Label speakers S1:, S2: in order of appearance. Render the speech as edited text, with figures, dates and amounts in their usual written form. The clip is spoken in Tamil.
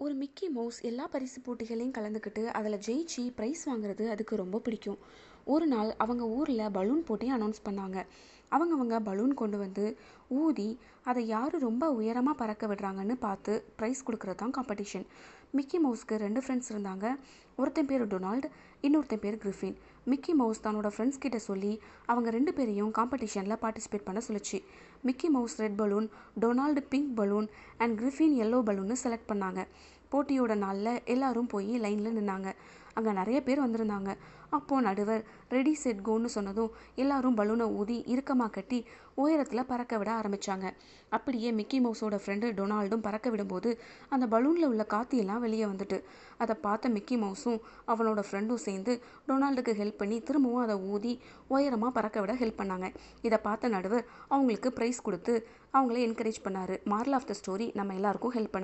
S1: ஒரு மிக்கி மவுஸ் எல்லா பரிசு போட்டிகளையும் கலந்துக்கிட்டு அதில் ஜெயிச்சு ப்ரைஸ் வாங்குறது அதுக்கு ரொம்ப பிடிக்கும். ஒரு நாள் அவங்க ஊரில் பலூன் போட்டி அனௌன்ஸ் பண்ணாங்க. அவங்கவங்க பலூன் கொண்டு வந்து ஊதி அதை யார் ரொம்ப உயரமாக பறக்க விடுறாங்கன்னு பார்த்து ப்ரைஸ் கொடுக்கறது தான் காம்படிஷன். மிக்கி மவுஸ்க்கு 2 ஃப்ரெண்ட்ஸ் இருந்தாங்க. ஒருத்தன் பேர் டொனால்டு, இன்னொருத்தன் பேர் கிரிஃபின். மிக்கி மவுஸ் தன்னோட ஃப்ரெண்ட்ஸ் கிட்ட சொல்லி அவங்க 2 பேரையும் காம்படிஷனில் பார்ட்டிசிபேட் பண்ண சொல்லிச்சு. Mickey Mouse red balloon, Donald pink balloon and Griffin yellow பலூன்னு செலக்ட் பண்ணாங்க. போட்டியோட நாளில் எல்லாரும் போய் லைனில் நின்னாங்க. அங்கே நிறைய பேர் வந்திருந்தாங்க. அப்போது நடுவர் ரெடி செட் கோன்னு சொன்னதும் எல்லாரும் பலூனை ஊதி இறுக்கமாக கட்டி உயரத்தில் பறக்க விட ஆரம்பித்தாங்க. அப்படியே மிக்கி மவுஸோட ஃப்ரெண்டு டொனால்டும் பறக்க விடும்போது அந்த பலூனில் உள்ள காற்று எல்லாம் வெளியே வந்துட்டு, அதை பார்த்த மிக்கி மவுஸும் அவனோட ஃப்ரெண்டும் சேர்ந்து டொனால்டுக்கு ஹெல்ப் பண்ணி திரும்பவும் அதை ஊதி உயரமாக பறக்க விட ஹெல்ப் பண்ணாங்க. இதை பார்த்த நடுவர் அவங்களுக்கு ப்ரைஸ் கொடுத்து அவங்கள என்கரேஜ் பண்ணார். மாரல் ஆஃப் த ஸ்டோரி, நம்ம எல்லாருக்கும் ஹெல்ப் பண்ண